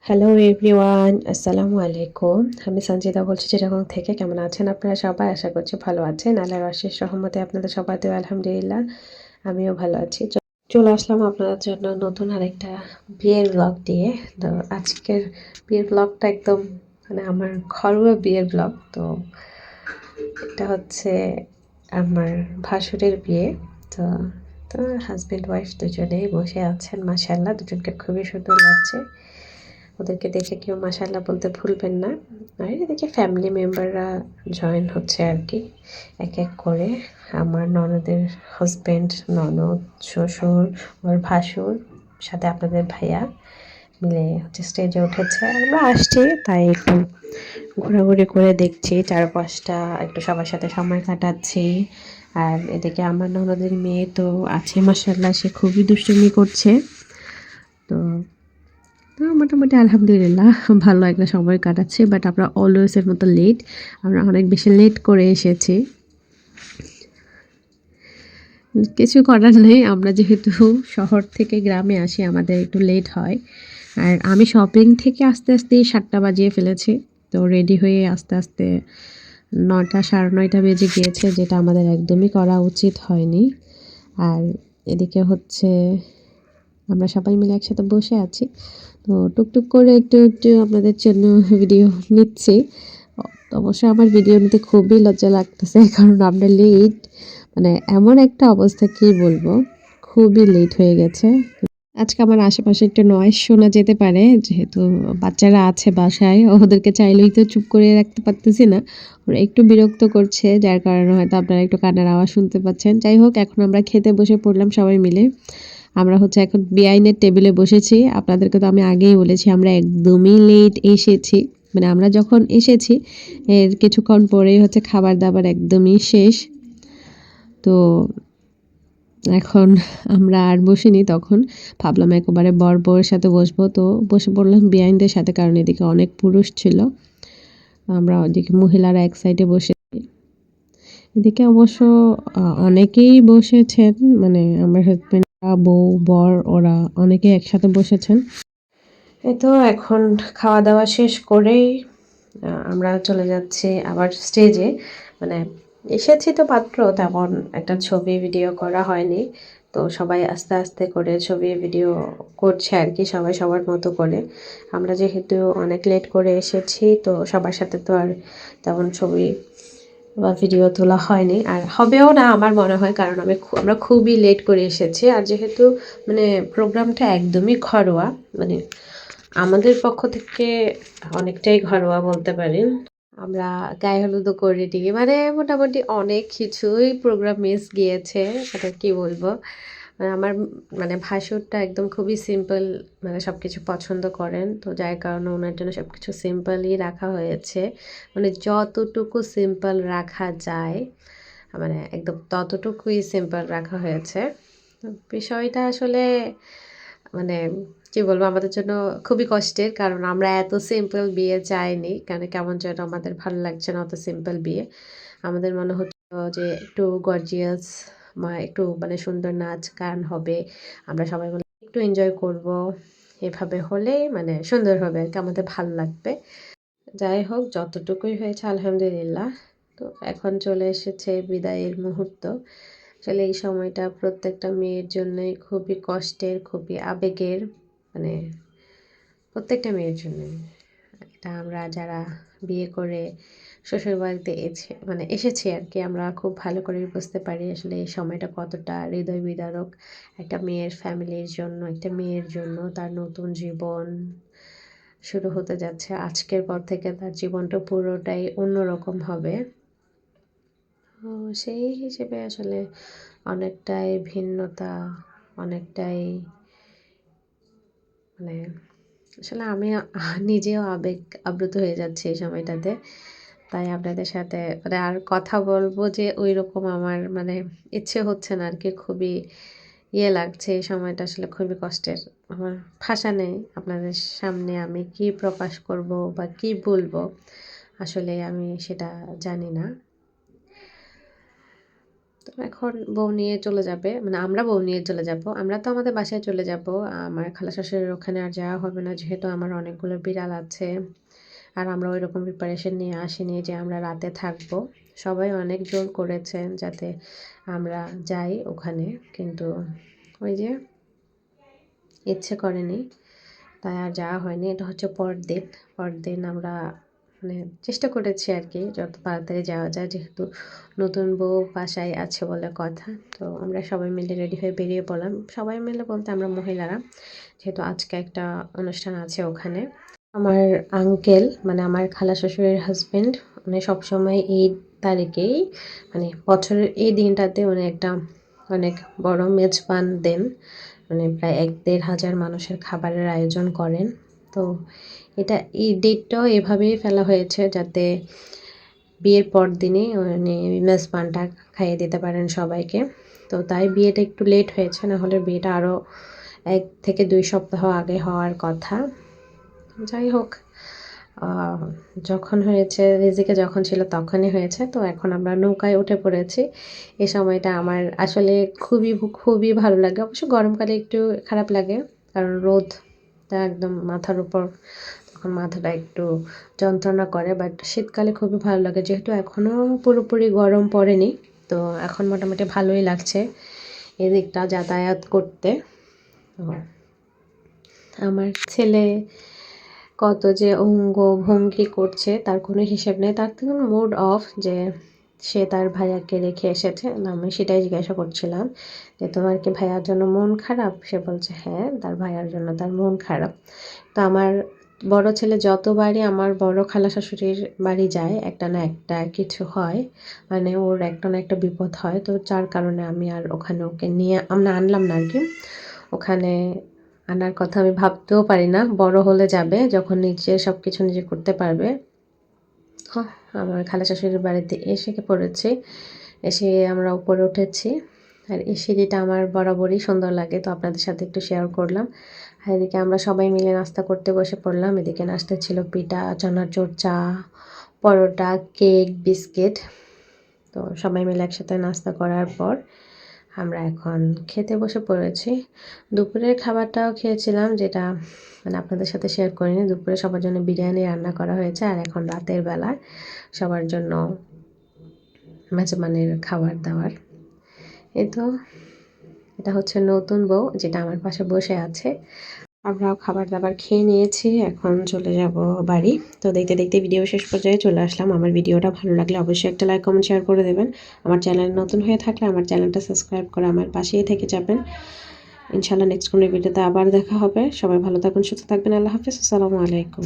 Hello everyone, আসসালামু আলাইকুম। আমি সঞ্জিতা বলছি চিটাগং থেকে। কেমন আছেন আপনারা সবাই? আশা করছি ভালো আছেন। আল্লাহর অশেষ রহমতে আপনাদের সবার দোয়ায় আলহামদুলিল্লাহ আমিও ভালো আছি। চলে আসলাম আপনাদের জন্য নতুন আরেকটা বিয়ের ব্লগ দিয়ে। তো আজকের বিয়ের ব্লগটা একদম মানে আমার ঘরোয়া বিয়ের ব্লগ। তো এটা হচ্ছে আমার ভাসুরের বিয়ে। তো তো হাজব্যান্ড ওয়াইফ দুজনেই বসে আছেন, মাশাআল্লাহ দুজনকে খুবই সুন্দর লাগছে। ওদেরকে দেখে কেউ মাশাআল্লাহ বলতে ভুলবেন না। আর এদিকে ফ্যামিলি মেম্বাররা জয়েন হচ্ছে আর কি, এক এক করে। আমার ননদের হাজব্যান্ড, ননদ, শ্বশুর, ওর ভাসুর, সাথে আপনাদের ভাইয়া মিলে হচ্ছে স্টেজে উঠেছে। আমরা আসছি তাই একটু ঘোরাঘুরি করে দেখছি চারপাশটা, একটু সবার সাথে সময় কাটাচ্ছি। আর এদিকে আমার ননদের মেয়ে তো আছে মাশাআল্লাহ, সে খুবই দুষ্টুমি করছে। তো তো মোটামুটি আলহামদুলিল্লাহ ভালো একটা সময় কাটাচ্ছে। বাট আমরা অলওয়েজের মতো লেট, আমরা অনেক বেশি লেট করে এসেছি। কিছু করার নেই, আমরা যেহেতু শহর থেকে গ্রামে আসি আমাদের একটু লেট হয়। আর আমি শপিং থেকে আস্তে আস্তেই 7টা বাজিয়ে ফেলেছি। তো রেডি হয়ে আস্তে আস্তে 9টা 9:30 বেজে গিয়েছে, যেটা আমাদের একদমই করা উচিত হয়নি। আর এদিকে হচ্ছে আমরা সবাই মিলে একসাথে বসে আছি। তো টুকটুক করে একটু একটু আপনাদের জন্য ভিডিও নিচ্ছি। অবশ্য আমার ভিডিও নিতে খুবই লজ্জা লাগতেছে, কারণ আমরা লেট, মানে এমন একটা অবস্থা কি বলবো, খুবই লেট হয়ে গেছে। আজকে আমার আশেপাশে একটু নয়েজ শোনা যেতে পারে, যেহেতু বাচ্চারা আছে বাসায়, ওদেরকে চাইলেই তো চুপ করে রাখতে পারতেছি না। ওরা একটু বিরক্ত করছে, যার কারণে হয়তো আপনারা একটু কান্নার আওয়াজ শুনতে পাচ্ছেন। যাই হোক, এখন আমরা খেতে বসে পড়লাম সবাই মিলে। আমরা হচ্ছে এখন বেআইনের টেবিলে বসেছি। আপনাদেরকে তো আমি আগেই বলেছি আমরা একদমই লেট এসেছি। মানে আমরা যখন এসেছি এর কিছুক্ষণ পরেই হচ্ছে খাবার দাবার একদমই শেষ। তো এখন আমরা আর বসিনি, তখন ভাবলাম একেবারে বর বউয়ের সাথে বসবো। তো বসে পড়লাম বেআইনদের সাথে, কারণ এদিকে অনেক পুরুষ ছিল, আমরা ওদিকে মহিলারা এক সাইডে বসেছি। এদিকে অবশ্য অনেকেই বসেছেন, মানে আমার হাজবেন্ড, বউ, বর, ওরা অনেকেই একসাথে বসেছেন। এই তো এখন খাওয়া দাওয়া শেষ করেই আমরা চলে যাচ্ছি আবার স্টেজে। মানে এসেছি তো মাত্র, তেমন একটা ছবি ভিডিও করা হয়নি। তো সবাই আস্তে আস্তে করে ছবি ভিডিও করছে আর কি, সবাই সবার মতো করে। আমরা যেহেতু অনেক লেট করে এসেছি, তো সবার সাথে তো আর তেমন ছবি বা ভিডিও তোলা হয়নি, আর হবেও না আমার মনে হয়, কারণ আমরা খুবই লেট করে এসেছি। আর যেহেতু মানে প্রোগ্রামটা একদমই ঘরোয়া, মানে আমাদের পক্ষ থেকে অনেকটাই ঘরোয়া বলতে পারেন। আমরা গায়ে হলুদও করিনি, মানে মোটামুটি অনেক কিছুই প্রোগ্রাম মিস গিয়েছে, মানে কি বলবো। আমার মানে ভাসুরটা একদম খুবই সিম্পল, মানে সব কিছু পছন্দ করেন, তো যার কারণে ওনার জন্য সব কিছু সিম্পলই রাখা হয়েছে। মানে যতটুকু সিম্পল রাখা যায়, মানে একদম ততটুকুই সিম্পল রাখা হয়েছে। তো বিষয়টা আসলে মানে কি বলবো, আমাদের জন্য খুবই কষ্টের, কারণ আমরা এত সিম্পল বিয়ে চাইনি, কারণ কেমন যেন আমাদের ভালো লাগছে না অত সিম্পল বিয়ে। আমাদের মনে হচ্ছিল যে একটু গর্জিয়াস, একটু মানে সুন্দর নাচ গান হবে, আমরা সবাই মিলে একটু এনজয় করব, এভাবে হলে মানে সুন্দর হবে আর কি, আমাদের ভালো লাগবে। যাই হোক, যতটুকুই হয়েছে আলহামদুলিল্লাহ। তো এখন চলে এসেছে বিদায়ের মুহূর্ত। আসলে এই সময়টা প্রত্যেকটা মেয়ের জন্যই খুবই কষ্টের, খুবই আবেগের, মানে প্রত্যেকটা মেয়ের জন্যই। এটা আমরা যারা বিয়ে করে শ্বশুরবাড়িতে মানে এসেছি আর কি, আমরা খুব ভালো করে বুঝতে পারি আসলে এই সময়টা কতটা হৃদয় বিদারক একটা মেয়ের ফ্যামিলির জন্য, একটা মেয়ের জন্য। তার নতুন জীবন শুরু হতে যাচ্ছে, আজকের পর থেকে তার জীবনটা পুরোটাই অন্যরকম হবে। তো সেই হিসেবে আসলে অনেকটাই ভিন্নতা, অনেকটাই মানে আসলে আমি নিজেও আবেগ আপ্লুত হয়ে যাচ্ছি এই সময়টাতে। তাই আপনাদের সাথে মানে আর কথা বলবো যে ওই রকম আমার মানে ইচ্ছে হচ্ছে না আর কি, খুবই লাগছে এই সময়টা, আসলে খুবই কষ্টের। আমার ভাষা নেই আপনাদের সামনে আমি কি প্রকাশ করব বা কি বলবো, আসলে আমি সেটা জানি না। তো এখন বউ নিয়ে চলে যাবে, মানে আমরা বউ নিয়ে চলে যাব। আমরা তো আমাদের বাসায় চলে যাব। আমার খালা শাশুড়ির ওখানে আর যাওয়া হবে না, যেহেতু আমার অনেকগুলো বিড়াল আছে। আর আমরা ওইরকম প্রিপারেশন নিয়ে আসিনি যে আমরা রাতে থাকবো। সবাই অনেক জোর করেছেন যাতে আমরা যাই ওখানে, কিন্তু ওই যে ইচ্ছে করেনি, তাই আর যাওয়া হয়নি। এটা হচ্ছে পরদিন আমরা মানে চেষ্টা করেছি আর কি যত তাড়াতাড়ি যাওয়া যায়, যেহেতু নতুন বউ বাসায় আছে বলে কথা। তো আমরা সবাই মিলে রেডি হয়ে বেরিয়ে পড়লাম। সবাই মিলে বলতে আমরা মহিলারা, যেহেতু আজকে একটা অনুষ্ঠান আছে ওখানে। আমার আঙ্কেল মানে আমার খালা শ্বশুরের হাজবেন্ড, উনি সবসময় এই তারিখেই মানে বছরের এই দিনটাতে উনি একটা অনেক বড় মেজবান দেন, মানে প্রায় 1-1.5 হাজার মানুষের খাবারের আয়োজন করেন। তো এটা এই ডেটটাও এভাবেই ফেলা হয়েছে যাতে বিয়ের পর দিনই উনি মেজবানটা খাইয়ে দিতে পারেন সবাইকে। তো তাই বিয়েটা একটু লেট হয়েছে, না হলে বিয়েটা আরও 1 থেকে 2 সপ্তাহ আগে হওয়ার কথা। যাই হোক, আহ, যখন হয়েছে রিজিকে যখন ছিল তখনই হয়েছে। তো এখন আমরা নৌকায় উঠে পড়েছি। এই সময়টা আমার আসলে খুবই খুবই ভালো লাগে। অবশ্য গরমকালে একটু খারাপ লাগে, কারণ রোদটা একদম মাথার উপর, তখন মাথাটা একটু যন্ত্রণা করে। বাট শীতকালে খুবই ভালো লাগে, যেহেতু এখনও পুরোপুরি গরম পড়েনি। তো এখন মোটামুটি ভালোই লাগছে এদিকটা যাতায়াত করতে। তো আমার ছেলে কত যে অঙ্গ ভঙ্গি করছে তার কোনো হিসেব নেই। তার থেকে মুড অফ যে সে তার ভাইয়াকে রেখে এসেছে। আমি সেটাই জিজ্ঞাসা করছিলাম যে তোমার কি ভাইয়ার জন্য মন খারাপ? সে বলছে হ্যাঁ, তার ভাইয়ার জন্য তার মন খারাপ। তো আমার বড় ছেলে যতবারই আমার বড় খালা শাশুড়ির বাড়ি যায় একটা না একটা কিছু হয়, মানে ওর একটা না একটা বিপদ হয়। তো যার কারণে আমি আর ওখানে ওকে নিয়ে আমরা আনলাম না আর কি। ওখানে আনার কথা আমি ভাবতেও পারি না, বড় হলে যাবে যখন নিজে সব কিছু নিজে করতে পারবে। আমার খালা শাশুড়ির বাড়িতে এসে পড়েছি, এসে আমরা উপরে উঠেছি। আর এই সিঁড়িটা আমার বরাবরই সুন্দর লাগে, তো আপনাদের সাথে একটু শেয়ার করলাম। আর এদিকে আমরা সবাই মিলে নাস্তা করতে বসে পড়লাম। এদিকে নাস্তা ছিল পিঠা, চানাচুর, চা, পরোটা, কেক, বিস্কিট। তো সবাই মিলে একসাথে নাস্তা করার পর আমরা এখন খেতে বসে পড়েছি। দুপুরের খাবারটাও খেয়েছিলাম, যেটা মানে আপনাদের সাথে শেয়ার করিনি। দুপুরে সবার জন্য বিরিয়ানি রান্না করা হয়েছে, আর এখন রাতের বেলা সবার জন্য মেজবানের খাবার দাবার। এই তো এটা হচ্ছে নতুন বউ, যেটা আমার পাশে বসে আছে। আমরাও খাবার দাবার খেয়ে নিয়েছি, এখন চলে যাব বাড়ি। তো দেখতে দেখতে ভিডিও শেষ পর্যায়ে চলে আসলাম। আমার ভিডিওটা ভালো লাগলে অবশ্যই একটা লাইক কমেন্ট শেয়ার করে দেবেন। আমার চ্যানেল নতুন হয়ে থাকলে আমার চ্যানেলটা সাবস্ক্রাইব করে আমার পাশেই থেকে যাবেন। ইনশাআল্লাহ নেক্সট কোনো ভিডিওতে আবার দেখা হবে। সবাই ভালো থাকুন, সুস্থ থাকবেন। আল্লাহ হাফেজ, আসসালামু আলাইকুম।